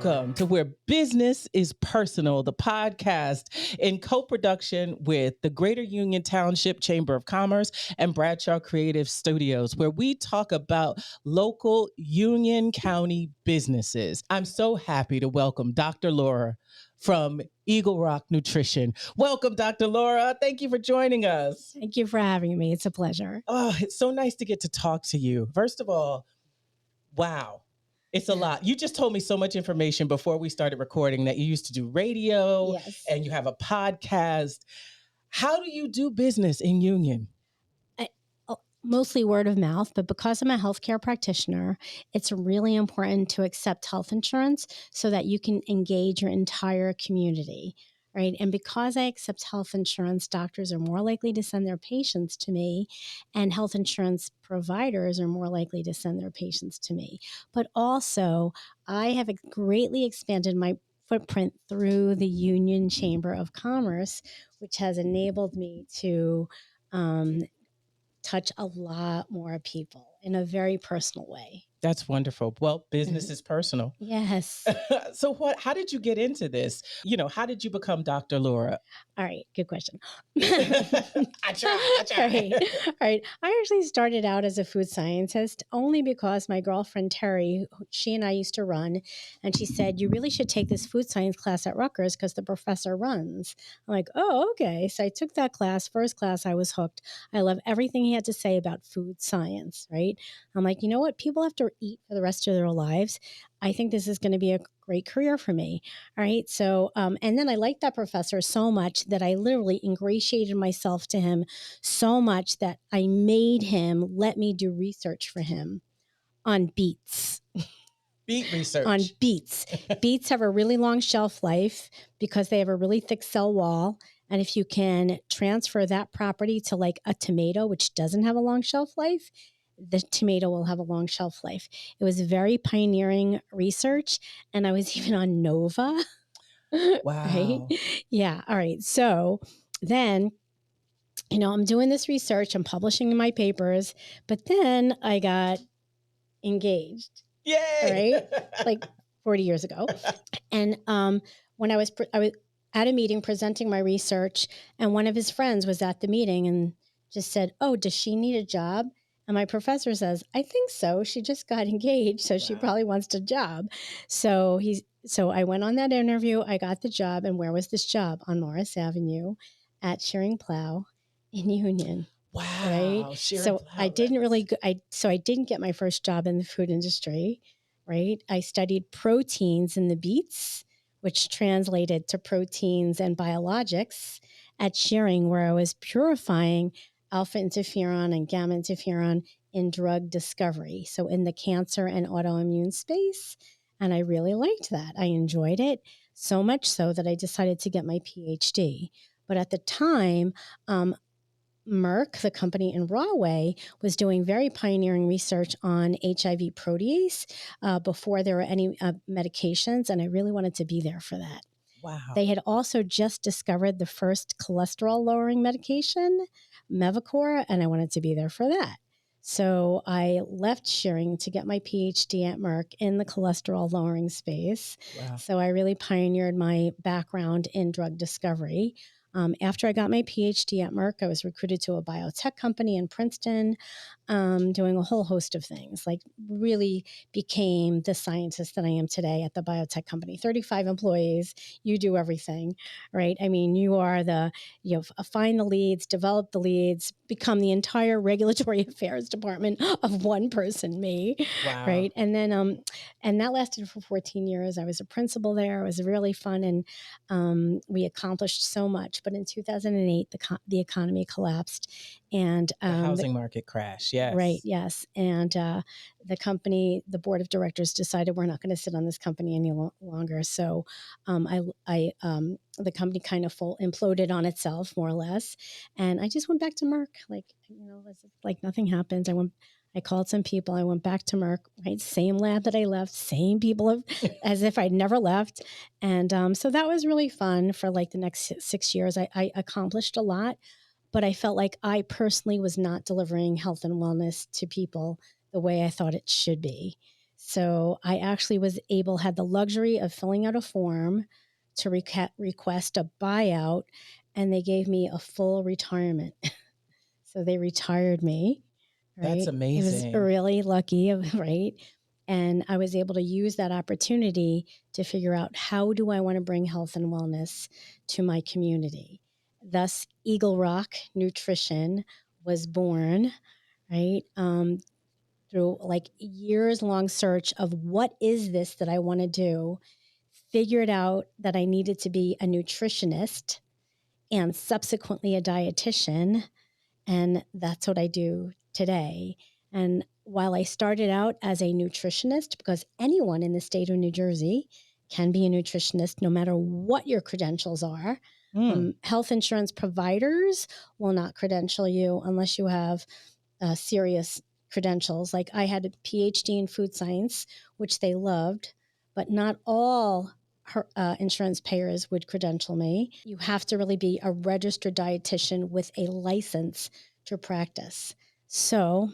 Welcome to Where Business is Personal, the podcast in co-production with the Greater Union Township Chamber of Commerce and Bradshaw Creative Studios, where we talk about local Union County businesses. I'm so happy to welcome Dr. Laura from EgglRock Nutrition. Welcome, Dr. Laura. Thank you for joining us. Thank you for having me. It's a pleasure. Oh, it's so nice to get to talk to you. First of all, wow. It's a lot. You just told me so much information before we started recording that you used to do radio and you have a podcast. How do you do business in Union? Mostly word of mouth, but because I'm a healthcare practitioner, it's really important to accept health insurance so that you can engage your entire community, right? And because I accept health insurance, doctors are more likely to send their patients to me, and health insurance providers are more likely to send their patients to me. But also, I have greatly expanded my footprint through the Union Chamber of Commerce, which has enabled me to touch a lot more people in a very personal way. That's wonderful. Well, business is personal. Yes. So how did you get into this? How did you become Dr. Laura? All right. Good question. I tried. All right. I actually started out as a food scientist only because my girlfriend, Terry, she and I used to run, and she said, you really should take this food science class at Rutgers because the professor runs. I'm like, oh, okay. So I took that class. First class, I was hooked. I love everything he had to say about food science, right? I'm like, you know what? People have to eat for the rest of their lives. I think this is going to be a great career for me. All right. So, and then I liked that professor so much that I literally ingratiated myself to him so much that I made him let me do research for him on beets. Beet research. On beets. Beets have a really long shelf life because they have a really thick cell wall. And if you can transfer that property to like a tomato, which doesn't have a long shelf life, the tomato will have a long shelf life. It was very pioneering research, and I was even on Nova. Wow. Right? Yeah. All right. So then, I'm doing this research, I'm publishing my papers, but then I got engaged. Yay! Right? Like 40 years ago. And when I was at a meeting presenting my research, and one of his friends was at the meeting and just said, oh, does she need a job? And my professor says, I think so. She just got engaged, so she probably wants a job. So I went on that interview. I got the job. And where was this job? On Morris Avenue at Shearing Plow in Union. Wow. Right. So I didn't get my first job in the food industry. Right. I studied proteins in the beets, which translated to proteins and biologics at Shearing, where I was purifying alpha interferon and gamma interferon in drug discovery. So in the cancer and autoimmune space. And I really liked that. I enjoyed it so much so that I decided to get my PhD. But at the time, Merck, the company in Rahway, was doing very pioneering research on HIV protease before there were any medications. And I really wanted to be there for that. Wow. They had also just discovered the first cholesterol lowering medication, Mevacor, and I wanted to be there for that. So I left Shearing to get my PhD at Merck in the cholesterol lowering space. Wow. So I really pioneered my background in drug discovery. After I got my PhD at Merck, I was recruited to a biotech company in Princeton, doing a whole host of things, like really became the scientist that I am today at the biotech company. 35 employees, you do everything, right? I mean, you find the leads, develop the leads, become the entire regulatory affairs department of one person, me, wow. Right? And then, and that lasted for 14 years. I was a principal there. It was really fun, and we accomplished so much. But in 2008, the economy collapsed, and the housing market crashed. Yes, right, yes, and the company, the board of directors decided we're not going to sit on this company any longer. So, the company kind of imploded on itself, more or less, and I just went back to Merck, like nothing happened. I called some people. I went back to Merck, right? Same lab that I left, same people as if I'd never left. And so that was really fun for like the next 6 years. I accomplished a lot, but I felt like I personally was not delivering health and wellness to people the way I thought it should be. So I actually had the luxury of filling out a form to request a buyout, and they gave me a full retirement. So they retired me, right? That's amazing. It was really lucky, right? And I was able to use that opportunity to figure out, how do I want to bring health and wellness to my community? Thus, EgglRock Nutrition was born, right? Through like years-long search of what is this that I want to do, figured out that I needed to be a nutritionist and subsequently a dietitian. And that's what I do today. And while I started out as a nutritionist, because anyone in the state of New Jersey can be a nutritionist no matter what your credentials are, health insurance providers will not credential you unless you have serious credentials. Like I had a PhD in food science, which they loved, but not all insurance payers would credential me. You have to really be a registered dietitian with a license to practice. So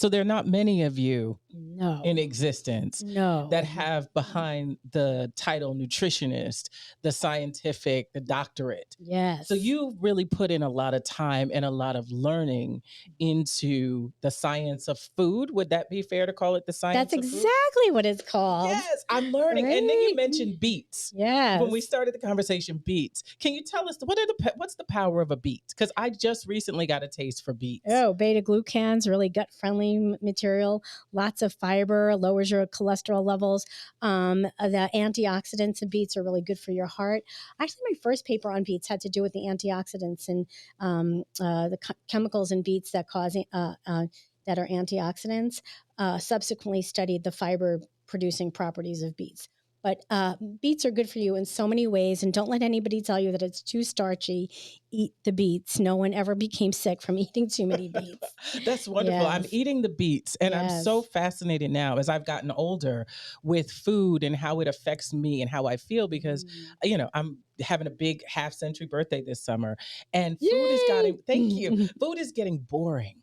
there are not many of you no in existence that have behind the title nutritionist, the scientific, the doctorate. Yes. So you really put in a lot of time and a lot of learning into the science of food. Would that be fair to call it the science That's of food? exactly what it's called. Yes, I'm learning. Right? And then you mentioned beets. Yes. When we started the conversation, beets. Can you tell us what's the power of a beet? Because I just recently got a taste for beets. Oh, beta glucans, really gut-friendly material, lots of fiber, lowers your cholesterol levels. The antioxidants in beets are really good for your heart. Actually, my first paper on beets had to do with the antioxidants and the chemicals in beets that cause that are antioxidants. Subsequently studied the fiber-producing properties of beets. But beets are good for you in so many ways, and don't let anybody tell you that it's too starchy. Eat the beets. No one ever became sick from eating too many beets. That's wonderful. Yes. I'm eating the beets, and I'm so fascinated now as I've gotten older with food and how it affects me and how I feel, because, you know, I'm having a big half-century birthday this summer, and food is getting boring.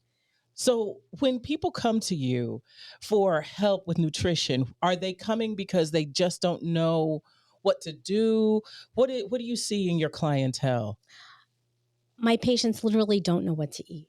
So when people come to you for help with nutrition, are they coming because they just don't know what to do? What do you see in your clientele? My patients literally don't know what to eat.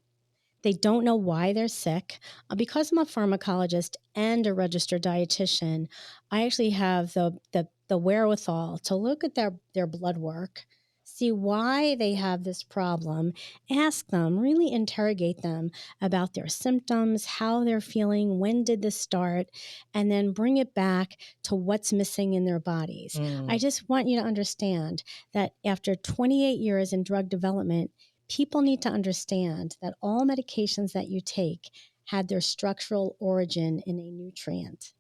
They don't know why they're sick. Because I'm a pharmacologist and a registered dietitian, I actually have the wherewithal to look at their blood work, see why they have this problem, ask them, really interrogate them about their symptoms, how they're feeling, when did this start, and then bring it back to what's missing in their bodies. I just want you to understand that after 28 years in drug development, people need to understand that all medications that you take had their structural origin in a nutrient.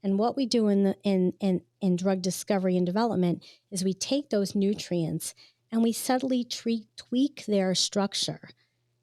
And what we do in drug discovery and development is we take those nutrients and we subtly tweak their structure,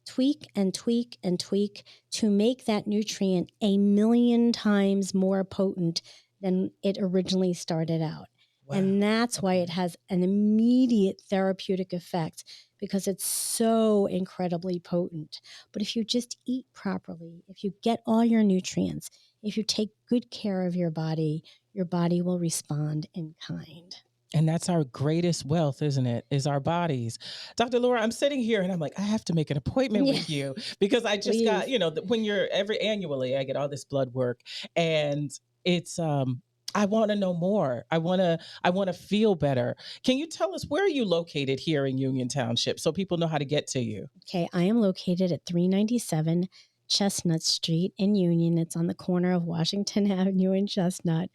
tweak and tweak and tweak to make that nutrient 1,000,000 times more potent than it originally started out. Wow. And that's why it has an immediate therapeutic effect, because it's so incredibly potent. But if you just eat properly, if you get all your nutrients, if you take good care of your body will respond in kind. And that's our greatest wealth, isn't it? Is our bodies. Dr. Laura, I'm sitting here and I'm like, I have to make an appointment with you, because I just got, you know, when you're annually, I get all this blood work, and it's, I want to know more. I want to feel better. Can you tell us, where are you located here in Union Township so people know how to get to you? Okay, I am located at 397 Chestnut Street in Union. It's on the corner of Washington Avenue and Chestnut.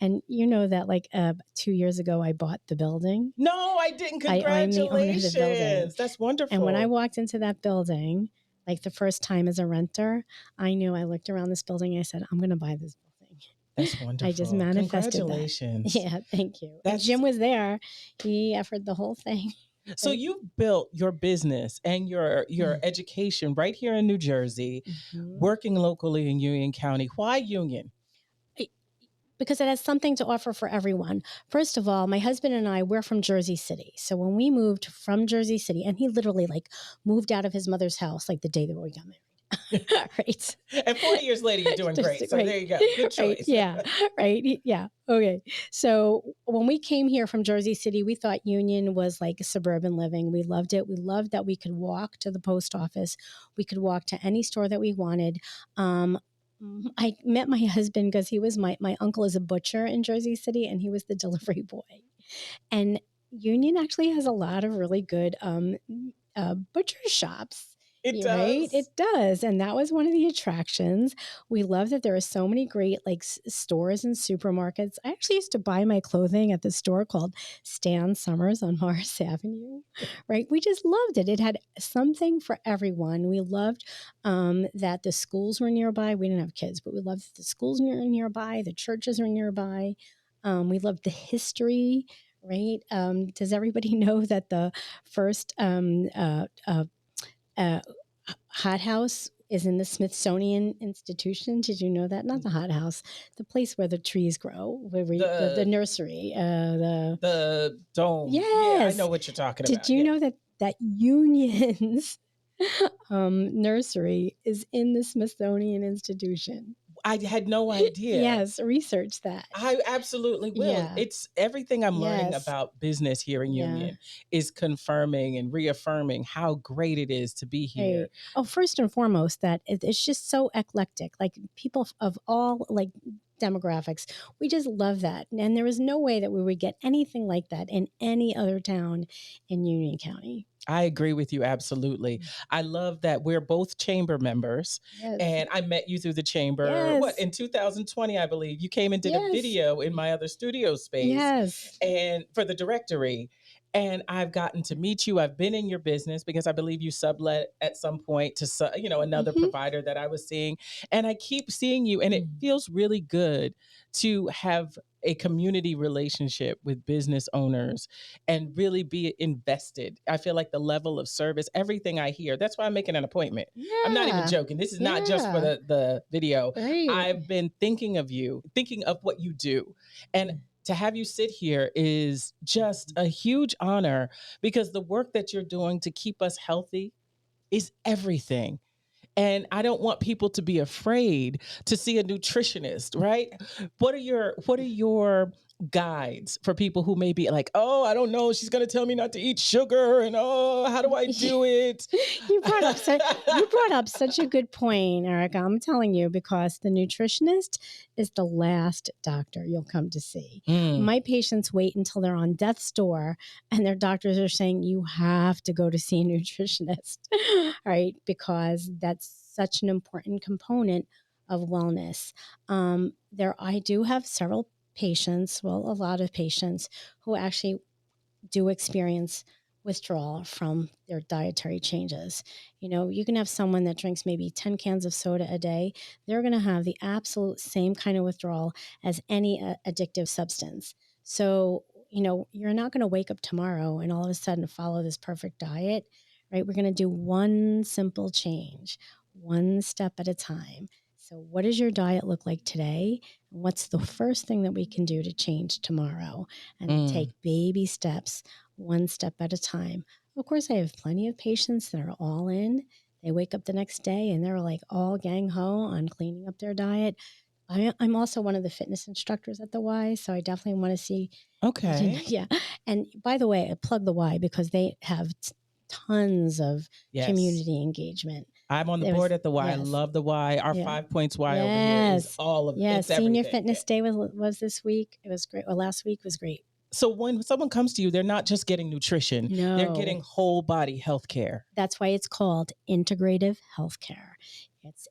And you know that like 2 years ago, I bought the building. No, I didn't. Congratulations. I'm the owner of the building. That's wonderful. And when I walked into that building, like the first time as a renter, I looked around this building and I said, I'm going to buy this building. That's wonderful. I just manifested Congratulations. that. Yeah, thank you. And Jim was there. He offered the whole thing. So you built your business and your education right here in New Jersey, working locally in Union County. Why Union? Because it has something to offer for everyone. First of all, my husband and I, we're from Jersey City. So when we moved from Jersey City, and he literally like moved out of his mother's house like the day that we got married. Right. And 40 years later, you're doing great. So Right. there you go. Good Right. choice. Yeah. Right. Yeah. Okay. So when we came here from Jersey City, we thought Union was like suburban living. We loved it. We loved that we could walk to the post office. We could walk to any store that we wanted. I met my husband because he was my uncle is a butcher in Jersey City, and he was the delivery boy. And Union actually has a lot of really good butcher shops. It Right? does. It does. And that was one of the attractions. We love that there are so many great like stores and supermarkets. I actually used to buy my clothing at the store called Stan Summers on Morris Avenue. Right? We just loved it. It had something for everyone. We loved that the schools were nearby. We didn't have kids, but we loved that the schools were nearby. The churches are nearby. We loved the history. Right? Does everybody know that the first hot house is in the Smithsonian Institution? Did you know that? Not the hot house, the place where the trees grow, where the nursery, the dome. Yes. Yeah, I know what you're talking about. Did you know that Union's nursery is in the Smithsonian Institution? I had no idea. Yes, research that. I absolutely will. Yeah. It's everything I'm learning Yes. about business here in Yeah. Union is confirming and reaffirming how great it is to be here. Right. Oh, first and foremost, that it's just so eclectic. Like people of all like demographics, we just love that. And there was no way that we would get anything like that in any other town in Union County. I agree with you absolutely. I love that we're both chamber members. Yes. And I met you through the chamber. Yes. What, in 2020, I believe you came and did a video in my other studio space. Yes. And for the directory. And I've gotten to meet you. I've been in your business because I believe you sublet at some point to another provider that I was seeing. And I keep seeing you, and it feels really good to have a community relationship with business owners and really be invested. I feel like the level of service, everything I hear, that's why I'm making an appointment. Yeah. I'm not even joking. This is not just for the video. Right. I've been thinking of you, thinking of what you do. And to have you sit here is just a huge honor because the work that you're doing to keep us healthy is everything. And I don't want people to be afraid to see a nutritionist, right? What are your guides for people who may be like, oh, I don't know, she's gonna tell me not to eat sugar, and oh, how do I do it? You brought up such a good point, Erica. I'm telling you, because the nutritionist is the last doctor you'll come to see. My patients wait until they're on death's door and their doctors are saying you have to go to see a nutritionist, right? Because that's such an important component of wellness. I do have several patients, well, a lot of patients who actually do experience withdrawal from their dietary changes. You can have someone that drinks maybe 10 cans of soda a day. They're going to have the absolute same kind of withdrawal as any addictive substance. So, you're not going to wake up tomorrow and all of a sudden follow this perfect diet, right? We're going to do one simple change, one step at a time. So what does your diet look like today? What's the first thing that we can do to change tomorrow? And take baby steps, one step at a time. Of course, I have plenty of patients that are all in. They wake up the next day and they're like all gang-ho on cleaning up their diet. I'm also one of the fitness instructors at the Y, so I definitely want to see. Okay. Yeah. And by the way, I plug the Y because they have tons of community engagement. I'm on the board at the Y. Yes. I love the Y. Our 5 Points Y over here is all of it's Senior everything. Fitness Day was this week. It was great. Well, last week was great. So when someone comes to you, they're not just getting nutrition. No. They're getting whole body health care. That's why it's called integrative healthcare.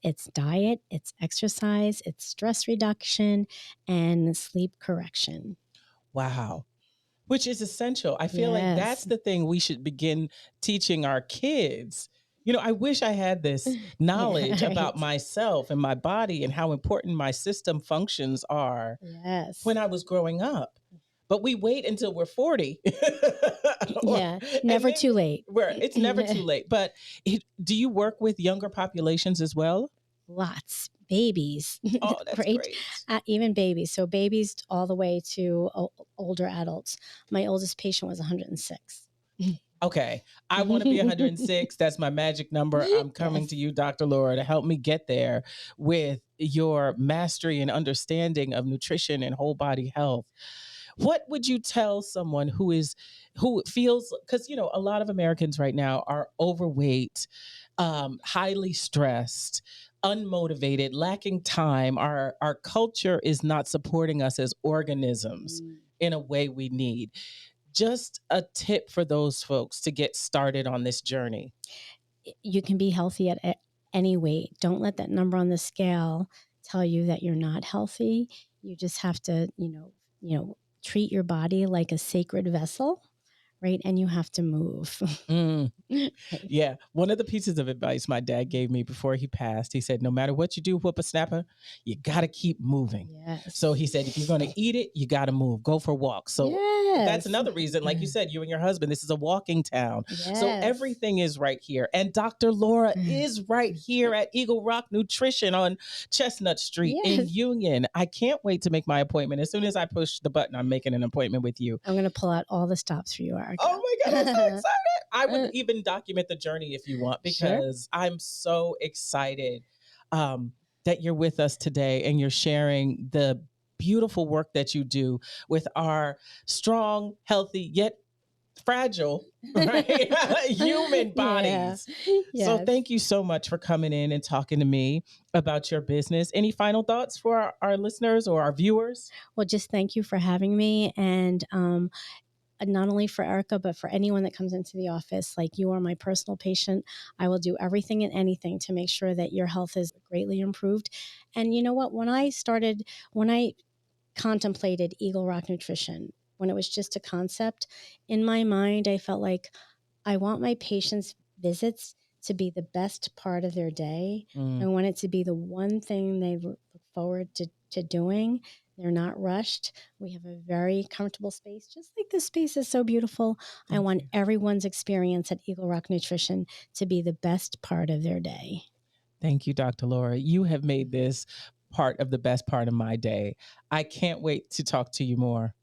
It's diet, it's exercise, it's stress reduction, and sleep correction. Wow. Which is essential. I feel like that's the thing we should begin teaching our kids. I wish I had this knowledge about myself and my body and how important my system functions are when I was growing up. But we wait until we're 40. Never too late. It's never too late. But do you work with younger populations as well? Lots. Babies. Oh, that's great. Even babies. So babies all the way to older adults. My oldest patient was 106. Okay. I want to be 106. That's my magic number. I'm coming to you, Dr. Laura, to help me get there with your mastery and understanding of nutrition and whole body health. What would you tell someone who feels, because a lot of Americans right now are overweight, highly stressed, unmotivated, lacking time. Our culture is not supporting us as organisms in a way we need. Just a tip for those folks to get started on this journey. You can be healthy at any weight. Don't let that number on the scale tell you that you're not healthy. You just have to, treat your body like a sacred vessel, right? And you have to move. Right. Yeah. One of the pieces of advice my dad gave me before he passed, he said, no matter what you do, whippersnapper, you got to keep moving. Yes. So he said, if you're going to eat it, you got to move, go for walks. So that's another reason, like you said, you and your husband, this is a walking town. Yes. So everything is right here. And Dr. Laura is right here at EgglRock Nutrition on Chestnut Street in Union. I can't wait to make my appointment. As soon as I push the button, I'm making an appointment with you. I'm going to pull out all the stops for you, Erica. Oh my God, I'm so excited. I would even document the journey if you want, because I'm so excited that you're with us today and you're sharing the beautiful work that you do with our strong, healthy, yet fragile, right? Human bodies. Yeah. Yes. So thank you so much for coming in and talking to me about your business. Any final thoughts for our listeners or our viewers? Well, just thank you for having me. And not only for Erica, but for anyone that comes into the office. Like, you are my personal patient. I will do everything and anything to make sure that your health is greatly improved. And you know what? When I contemplated EgglRock Nutrition, when it was just a concept, in my mind, I felt like I want my patients' visits to be the best part of their day. I want it to be the one thing they look forward to doing. They're not rushed. We have a very comfortable space, just like this space is so beautiful. I want everyone's experience at EgglRock Nutrition to be the best part of their day. Thank you, Dr. Laura. You have made this part of the best part of my day. I can't wait to talk to you more.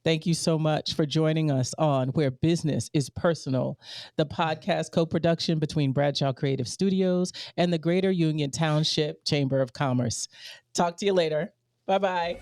Thank you so much for joining us on Where Business is Personal, the podcast co-production between Bradshaw Creative Studios and the Greater Union Township Chamber of Commerce. Talk to you later. Bye-bye.